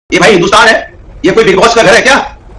ये भाई हिंदुस्तान है, ये कोई बिग बॉस का घर है क्या?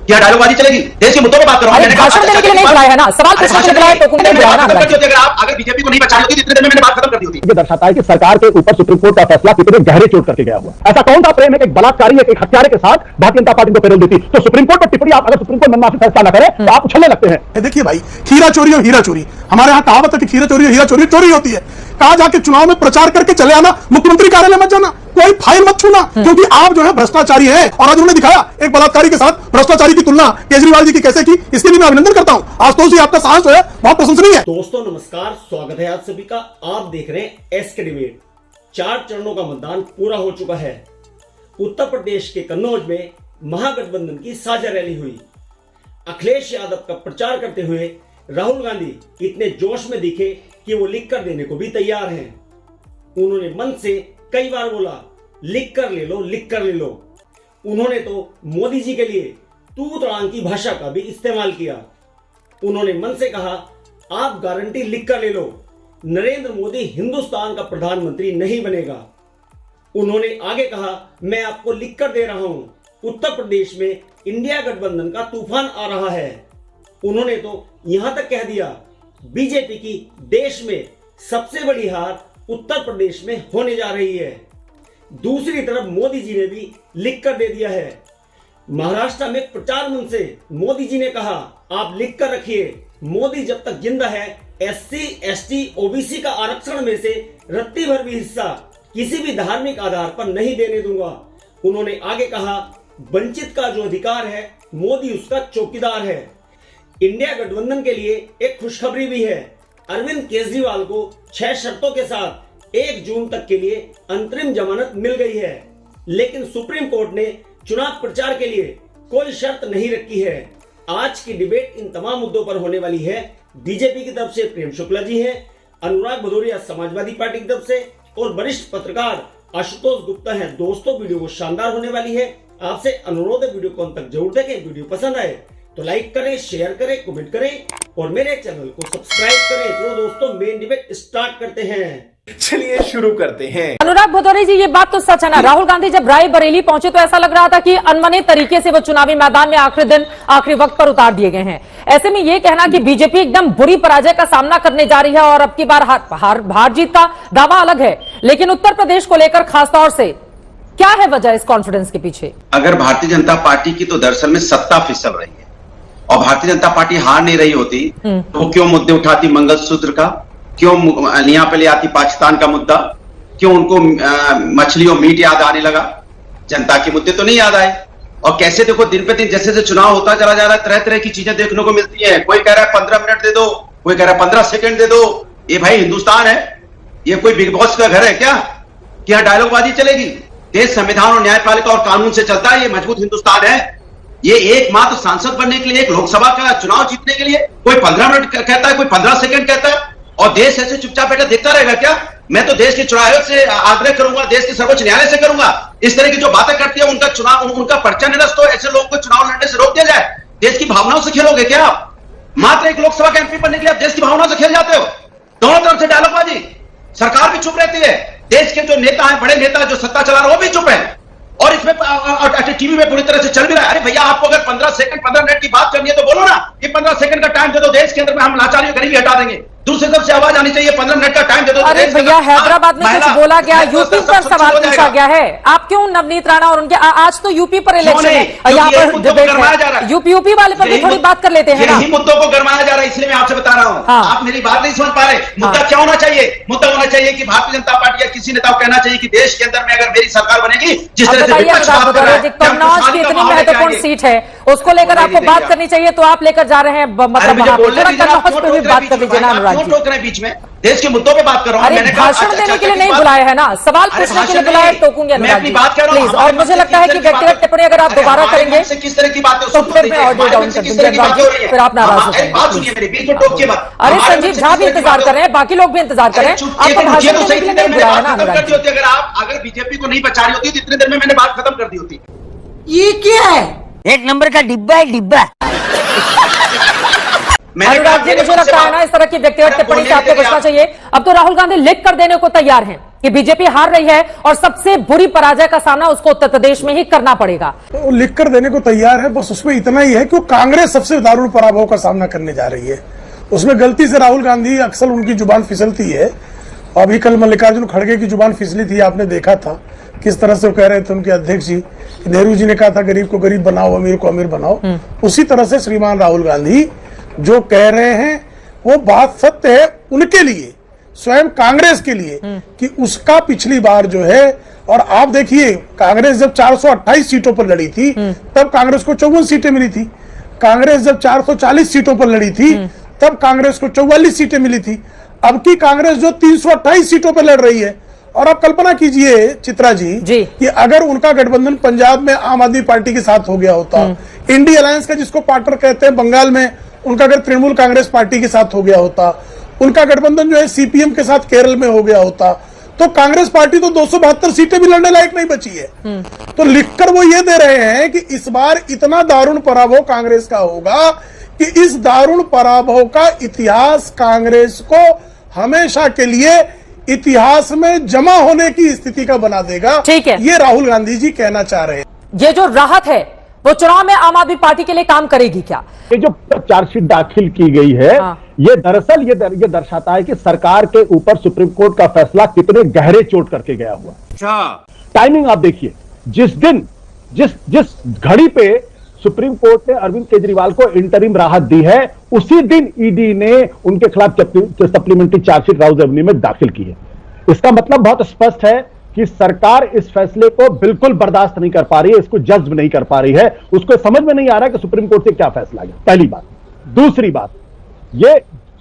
क्या डायलॉगबाजी चलेगी? देश के मुद्दों पे बात करो। मैंने भाषण देने के लिए नहीं बुलाया है ना, सवाल पूछने के लिए बुलाया, तो तुमने बुलाया ना। अगर बीजेपी को नहीं बचा होती इतने देर में मैंने बात खत्म कर दी होती। ये दर्शाता है कि सरकार के ऊपर सुप्रीम कोर्ट का फैसला कितने गहरे चोट करके गया हुआ। ऐसा कौन सा प्रेम है कि एक बलात्कारी एक हत्यारे के साथ भारतीय जनता पार्टी को पैरोल देती? तो सुप्रीम कोर्ट पर टिप्पणी, आप अगर सुप्रीम कोर्ट मनमाफी फैसला न करे तो आप उछलने लगते हैं। देखिए भाई, हीरा चोरी और हीरा चोरी, हमारे यहाँ कहावत है कि हीरा चोरी और हीरा चोरी चोरी होती है। कहा जाके चुनाव में प्रचार करके चले आना, मुख्यमंत्री कार्यालय मत जाना, कोई फाइल मत छूना, क्योंकि आप जो है भ्रष्टाचारी हैं। और आज उन्होंने दिखाया एक बलात्कारी के साथ भ्रष्टाचारी की तुलना केजरीवाल जी की कैसे की, इसके लिए मैं अभिनंदन करता हूं। आशुतोष जी, आपका साहस जो है बहुत प्रशंसनीय है। दोस्तों नमस्कार, स्वागत है आप सभी का। आप देख रहे हैं एसके डिबेट। 4 चरणों का मतदान पूरा हो चुका है। उत्तर प्रदेश के कन्नौज में महागठबंधन की साझा रैली हुई। अखिलेश यादव का प्रचार करते हुए राहुल गांधी इतने जोश में दिखे कि वो लिख कर देने को भी तैयार हैं। उन्होंने मन से कई बार बोला, लिख कर ले लो, लिख कर ले लो। उन्होंने तो मोदी जी के लिए तू तड़ांग की भाषा का भी इस्तेमाल किया। उन्होंने मन से कहा, आप गारंटी लिख कर ले लो, नरेंद्र मोदी हिंदुस्तान का प्रधानमंत्री नहीं बनेगा। उन्होंने आगे कहा, मैं आपको लिख कर दे रहा हूं, उत्तर प्रदेश में इंडिया गठबंधन का तूफान आ रहा है। उन्होंने तो यहां तक कह दिया, बीजेपी की देश में सबसे बड़ी हार उत्तर प्रदेश में होने जा रही है। दूसरी तरफ मोदी जी ने भी लिख कर दे दिया है। महाराष्ट्र में प्रचार मंच से मोदी जी ने कहा, आप लिख कर रखिए, मोदी जब तक जिंदा है SC, ST, OBC का आरक्षण में से रत्ती भर भी हिस्सा किसी भी धार्मिक आधार पर नहीं देने दूंगा। उन्होंने आगे कहा, वंचित का जो अधिकार है मोदी उसका चौकीदार है। इंडिया गठबंधन के लिए एक खुशखबरी भी है। अरविंद केजरीवाल को 6 शर्तों के साथ 1 जून तक के लिए अंतरिम जमानत मिल गई है, लेकिन सुप्रीम कोर्ट ने चुनाव प्रचार के लिए कोई शर्त नहीं रखी है। आज की डिबेट इन तमाम मुद्दों पर होने वाली है। बीजेपी की तरफ से प्रेम शुक्ला जी हैं, अनुराग भदौरिया समाजवादी पार्टी की तरफ से और वरिष्ठ पत्रकार आशुतोष गुप्ता हैं। दोस्तों वीडियो को शानदार होने वाली है। आपसे अनुरोध है वीडियो को अंत तक जरूर देखें। वीडियो पसंद आए तो लाइक करें, शेयर करें, कमेंट करें और मेरे चैनल को सब्सक्राइब करें। तो दोस्तों मेन डिबेट स्टार्ट करते हैं। चलिए शुरू करते हैं। अनुराग भदौरिया जी, ये बात तो सच है ना, राहुल गांधी जब रायबरेली पहुंचे तो ऐसा लग रहा था कि अनमने तरीके से वो चुनावी मैदान में आखिरी दिन आखिरी वक्त पर उतार दिए गए हैं। ऐसे में ये कहना कि बीजेपी एकदम बुरी पराजय का सामना करने जा रही है और अब की बार हार जीत का दावा अलग है, लेकिन उत्तर प्रदेश को लेकर खासतौर से क्या है वजह इस कॉन्फिडेंस के पीछे? अगर भारतीय जनता पार्टी की तो दरअसल में सत्ता फिसल रही है और भारतीय जनता पार्टी हार नहीं रही होती तो क्यों मुद्दे उठाती मंगलसूत्र का, क्यों यहाँ पे ले आती पाकिस्तान का मुद्दा, क्यों उनको मछली और मीट याद आने लगा, जनता के मुद्दे तो नहीं याद आए। और कैसे देखो दिन पे दिन जैसे जैसे चुनाव होता चला जा रहा है, तरह तरह की चीजें देखने को मिलती है। कोई कह रहा है 15 मिनट दे दो, कोई कह रहा है 15 सेकंड दे दो। ये भाई हिंदुस्तान है, ये कोई बिग बॉस का घर है क्या? क्या डायलॉगबाजी चलेगी? देश संविधान और न्यायपालिका और कानून से चलता है। ये मजबूत हिंदुस्तान है। ये एकमात्र सांसद बनने के लिए, एक लोकसभा का चुनाव जीतने के लिए कोई 15 मिनट कहता है, कोई 15 सेकंड कहता है और देश ऐसे चुपचाप बैठा देखता रहेगा क्या? मैं तो देश के चुनाव आयोग से आग्रह करूंगा, देश के सर्वोच्च न्यायालय से करूंगा, इस तरह की जो बातें करती है उनका चुनाव, उनका पर्चा निरस्त हो, ऐसे लोगों को चुनाव लड़ने से रोक दिया जाए। देश की भावनाओं से खेलोगे क्या आप? मात्र एक लोकसभा के एमपी बनने के लिए आप देश की भावनाओं से खेल जाते हो। दोनों तरफ से डायलॉगबाजी, सरकार भी चुप रहती है, देश के जो नेता हैं, बड़े नेता जो सत्ता चला रहे हैं वो भी चुप है और इसमें टीवी में पूरी तरह से चल भी रहा है। अरे भैया, आपको अगर 15 सेकंड 15 मिनट की बात करनी है तो बोलो ना, ये 15 सेकंड का टाइम दे दो, देश के अंदर में हम लाचारी गरीबी हटा देंगे। दूसरी तरफ से आवाज आनी चाहिए, 15 मिनट का टाइम दे दो। अरे भैया, हैदराबाद में कुछ बोला गया, यूपी पर सवाल पूछा गया है। आप क्यों नवनीत राणा और उनके आज तो यूपी पर इलेक्शन है, यहाँ पर डिबेट है, यूपी वाले पर भी थोड़ी बात कर लेते हैं ना। यही मुद्दों को गरमाया जा रहा है, इसलिए मैं आपसे बता रहा हूँ। आप मेरी बात नहीं समझ पा रहे। मुद्दा क्या होना चाहिए? मुद्दा होना चाहिए कि भारतीय जनता पार्टी या किसी नेता को कहना चाहिए कि देश के अंदर में अगर मेरी सरकार बनेगी, जिस तरह से विपक्ष बात कर रहा है, कन्नौज की इतनी महत्वपूर्ण सीट है, उसको लेकर आपको बात करनी चाहिए तो आप लेकर जा रहे हैं, मतलब कन्नौज पे भी बात कर लीजिए ना अनुराग जी। बीच में देश के मुद्दों पे बात कर रहा हूं। मैंने भाषण देने के लिए नहीं बुलाया है ना, सवाल पूछने के लिए बुलाया, टोकूंगी अनुराग जी प्लीज। और मुझे लगता है कि व्यक्तिगत टिप्पणी अगर आप दोबारा करेंगे किस तरह की बात तो फिर मैं ऑडियो डाउन कर दूंगी अनुराग जी, फिर आप नाराज हो जाएंगे। अरे संजीव झा भी इंतजार कर रहे हैं, बाकी लोग भी इंतजार कर रहे हैं, आपको भाषण देने के लिए नहीं बुलाया है ना अनुराग जी। अगर बीजेपी को नहीं बचा रही होती तो इतने देर में मैंने बात खत्म कर दी होती। ये क्या है? 1 नंबर का डिब्बा है, डिब्बा। अनुराग जी, मुझे लगता है ना इस तरह की व्यक्तिगत टिप्पणी से आपको बचना चाहिए। अब तो राहुल गांधी लिख कर देने को तैयार हैं, कि बीजेपी हार रही है और सबसे बुरी पराजय का सामना उसको उत्तर प्रदेश में ही करना पड़ेगा। तो लिख कर देने को तैयार है, बस उसमें इतना ही है कि वो कांग्रेस सबसे दारुण पराभव का सामना करने जा रही है। उसमें गलती से राहुल गांधी अक्सर उनकी जुबान फिसलती है। अभी कल मल्लिकार्जुन खड़गे की जुबान फिसली थी, आपने देखा था किस तरह से वो कह रहे थे उनके अध्यक्ष जी, नेहरू जी ने कहा था गरीब को गरीब बनाओ, अमीर को अमीर बनाओ। उसी तरह से श्रीमान राहुल गांधी जो कह रहे हैं वो बात सत्य है उनके लिए, स्वयं कांग्रेस के लिए, कि उसका पिछली बार जो है, और आप देखिए कांग्रेस जब 428 सीटों पर लड़ी थी तब कांग्रेस को 54 सीटें मिली थी। कांग्रेस जब 440 सीटों पर लड़ी थी तब कांग्रेस को 44 सीटें मिली थी। अब की कांग्रेस जो 328 सीटों पर लड़ रही है, और आप कल्पना कीजिए चित्रा जी कि अगर उनका गठबंधन पंजाब में आम आदमी पार्टी के साथ हो गया होता, इंडी अलायंस का जिसको पार्टनर कहते हैं बंगाल में उनका अगर तृणमूल कांग्रेस पार्टी के साथ हो गया होता, उनका गठबंधन जो है सीपीएम के साथ केरल में हो गया होता, तो कांग्रेस पार्टी तो 272 सीटें भी लड़ने लायक नहीं बची है। तो लिखकर वो ये दे रहे हैं कि इस बार इतना दारुण पराभव कांग्रेस का होगा कि इस दारुण पराभव का इतिहास कांग्रेस को हमेशा के लिए इतिहास में जमा होने की स्थिति का बना देगा। ठीक है, ये राहुल गांधी जी कहना चाह रहे हैं। ये जो राहत है वो चुनाव में आम आदमी पार्टी के लिए काम करेगी क्या? ये जो चार्जशीट दाखिल की गई है, ये दरअसल ये दर्शाता है कि सरकार के ऊपर सुप्रीम कोर्ट का फैसला कितने गहरे चोट करके गया हुआ। अच्छा, टाइमिंग आप देखिए, जिस दिन जिस घड़ी पे सुप्रीम कोर्ट ने अरविंद केजरीवाल को इंटरिम राहत दी है, उसी दिन ईडी ने उनके खिलाफ सप्लीमेंट्री चार्जशीट राउज एवेन्यू में दाखिल की है। इसका मतलब बहुत स्पष्ट है कि सरकार इस फैसले को बिल्कुल बर्दाश्त नहीं कर पा रही है, इसको जज्ब नहीं कर पा रही है, उसको समझ में नहीं आ रहा कि सुप्रीम कोर्ट से क्या फैसला गया। पहली बात। दूसरी बात, ये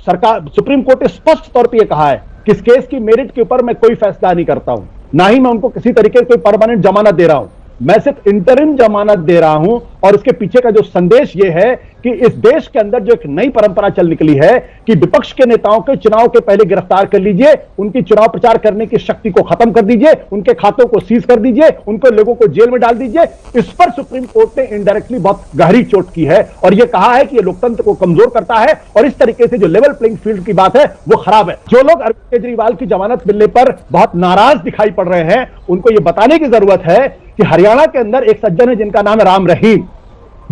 सरकार सुप्रीम कोर्ट ने स्पष्ट तौर पर यह कहा है कि इस केस की मेरिट के ऊपर मैं कोई फैसला नहीं करता हूं, ना ही मैं उनको किसी तरीके की कोई परमानेंट जमानत दे रहा हूं, मैं सिर्फ इंटरिम जमानत दे रहा हूं। और इसके पीछे का जो संदेश यह है कि इस देश के अंदर जो एक नई परंपरा चल निकली है कि विपक्ष के नेताओं के चुनाव के पहले गिरफ्तार कर लीजिए, उनकी चुनाव प्रचार करने की शक्ति को खत्म कर दीजिए, उनके खातों को सीज कर दीजिए, उनको लोगों को जेल में डाल दीजिए। इस पर सुप्रीम कोर्ट ने इनडायरेक्टली बहुत गहरी चोट की है और यह कहा है कि यह लोकतंत्र को कमजोर करता है और इस तरीके से जो लेवल प्लेइंग फील्ड की बात है वो खराब है। जो लोग अरविंद केजरीवाल की जमानत मिलने पर बहुत नाराज दिखाई पड़ रहे हैं, उनको यह बताने की जरूरत है कि हरियाणा के अंदर एक सज्जन है जिनका नाम है राम रहीम,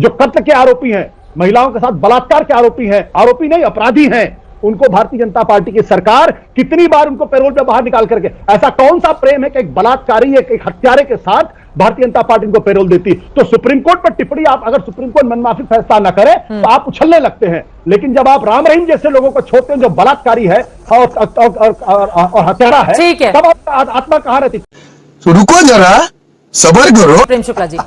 जो कत्ल के आरोपी हैं, महिलाओं के साथ बलात्कार के आरोपी हैं, आरोपी नहीं अपराधी हैं। उनको भारतीय जनता पार्टी की सरकार कितनी बार उनको पैरोल पे बाहर निकाल करके, ऐसा कौन सा प्रेम है कि एक बलात्कारी एक हत्यारे के साथ भारतीय जनता पार्टी को पैरोल देती? तो सुप्रीम कोर्ट पर टिप्पणी, आप अगर सुप्रीम कोर्ट मनमाफी फैसला न करे तो आप उछलने लगते हैं, लेकिन जब आप राम रहीम जैसे लोगों को छोड़ते हैं जो बलात्कारी है और हत्यारा है, तब आपका आत्मा कहां रहती? रुको जरा, सबर करो। प्रेम शुक्ला जी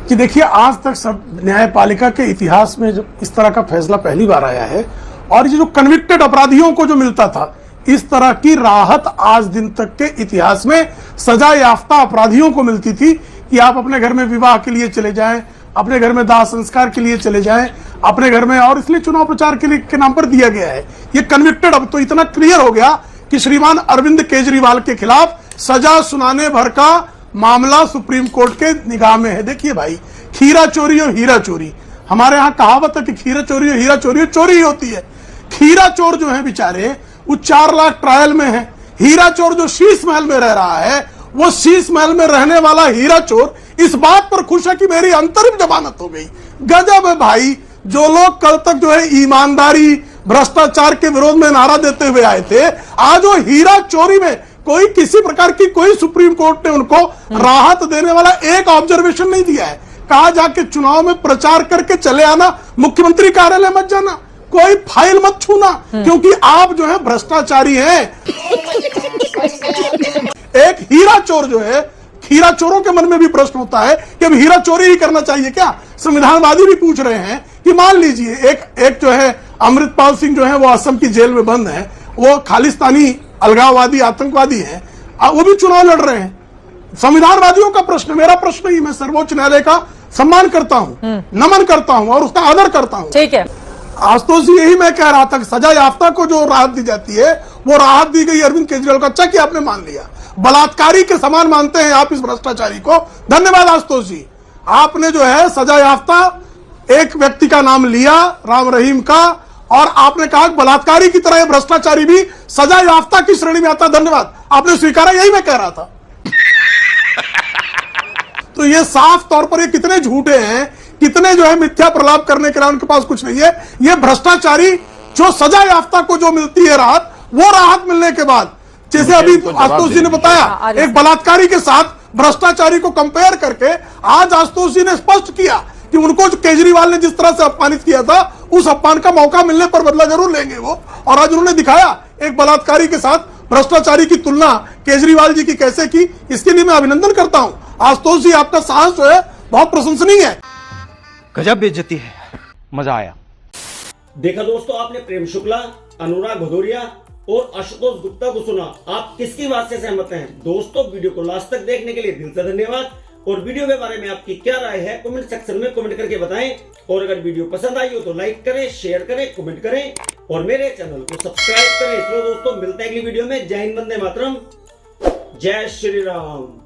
कि देखिए, आज तक सब न्यायपालिका के इतिहास में जो इस तरह का फैसला पहली बार आया है, और ये जो कन्विक्टेड अपराधियों को जो मिलता था, इस तरह की राहत आज दिन तक के इतिहास में सजा याफ्ता अपराधियों को मिलती थी कि आप अपने घर में विवाह के लिए चले जाएं, अपने घर में दाह संस्कार के लिए चले जाएं, अपने घर में, और इसलिए चुनाव प्रचार के लिए के नाम पर दिया गया है ये कन्विक्टेड। अब तो इतना क्लियर हो गया कि श्रीमान अरविंद केजरीवाल के खिलाफ सजा सुनाने भर का मामला सुप्रीम कोर्ट के निगाह में है। देखिए भाई, खीरा चोरी और हीरा चोरी, हमारे यहाँ कहावत है कि खीरा चोरी और हीरा चोरी चोरी ही होती है। खीरा चोर जो है बेचारे वो 4 लाख ट्रायल में है, हीरा चोर जो शीश महल में रह रहा है, वो शीश महल में रहने वाला हीरा चोर इस बात पर खुश है कि मेरी अंतरिम जमानत हो गई। गजब है भाई, जो लोग कल तक जो है ईमानदारी भ्रष्टाचार के विरोध में नारा देते हुए आए थे, आज वो हीरा चोरी में कोई किसी प्रकार की कोई सुप्रीम कोर्ट ने उनको राहत देने वाला एक ऑब्जर्वेशन नहीं दिया है। कहा जाके चुनाव में प्रचार करके चले आना, मुख्यमंत्री कार्यालय मत जाना, कोई फाइल मत छूना, क्योंकि आप जो है भ्रष्टाचारी हैं। एक हीरा चोर जो है, हीरा चोरों के मन में भी प्रश्न होता है कि अब हीरा चोरी ही करना चाहिए क्या? संविधानवादी भी पूछ रहे हैं कि मान लीजिए एक जो है अमृतपाल सिंह जो है वो असम की जेल में बंद है, वो खालिस्तानी अलगाववादी आतंकवादी है, वो भी चुनाव लड़ रहे हैं। संविधानवादियों का प्रश्न, मेरा प्रश्न ही, मैं सर्वोच्च न्यायालय का सम्मान करता हूं, नमन करता हूं और उसका आदर करता हूं। ठीक है, आशुतोष जी, यही मैं कह रहा था कि सजा याफ्ता को जो राहत दी जाती है वो राहत दी गई अरविंद केजरीवाल को। अच्छा कि आपने मान लिया, बलात्कारी के समान मानते हैं आप इस भ्रष्टाचारी को। धन्यवाद आशुतोष जी, आपने जो है सजा याफ्ता एक व्यक्ति का नाम लिया, राम रहीम का, और आपने कहा बलात्कारी की तरह भ्रष्टाचारी भी सजा याफ्ता की श्रेणी में आता। धन्यवाद, आपने स्वीकारा, यही मैं कह रहा था। तो ये साफ तौर पर ये कितने झूठे हैं, कितने जो है मिथ्या प्रलाप करने के लिए उनके पास कुछ नहीं है। ये भ्रष्टाचारी जो सजा याफ्ता को जो मिलती है राहत, वो राहत मिलने के बाद, जैसे अभी आशुतोष जी ने बताया, एक बलात्कारी के साथ भ्रष्टाचारी को कंपेयर करके आज आशुतोष जी ने स्पष्ट किया कि उनको जो केजरीवाल ने जिस तरह से अपमानित किया था, उस अपमान का मौका मिलने पर बदला जरूर लेंगे वो। और आज उन्होंने दिखाया एक बलात्कारी के साथ भ्रष्टाचारी की तुलना केजरीवाल जी की कैसे की। इसके लिए मैं अभिनंदन करता हूं आशुतोष जी, आपका साहस जो है बहुत प्रशंसनीय है। गजब बेइज्जती है, मजा आया। देखा दोस्तों, आपने प्रेम शुक्ला, अनुराग भदौरिया और आशुतोष गुप्ता को सुना। आप किसकी बात से सहमत हैं? दोस्तों, वीडियो को लास्ट तक देखने के लिए दिल से धन्यवाद। और वीडियो के बारे में आपकी क्या राय है कमेंट सेक्शन में कमेंट करके बताएं। और अगर वीडियो पसंद आई हो तो लाइक करें, शेयर करें, कमेंट करें और मेरे चैनल को सब्सक्राइब करें। तो दोस्तों, मिलते हैं अगली वीडियो में। जय हिंद, वंदे मातरम, जय श्री राम।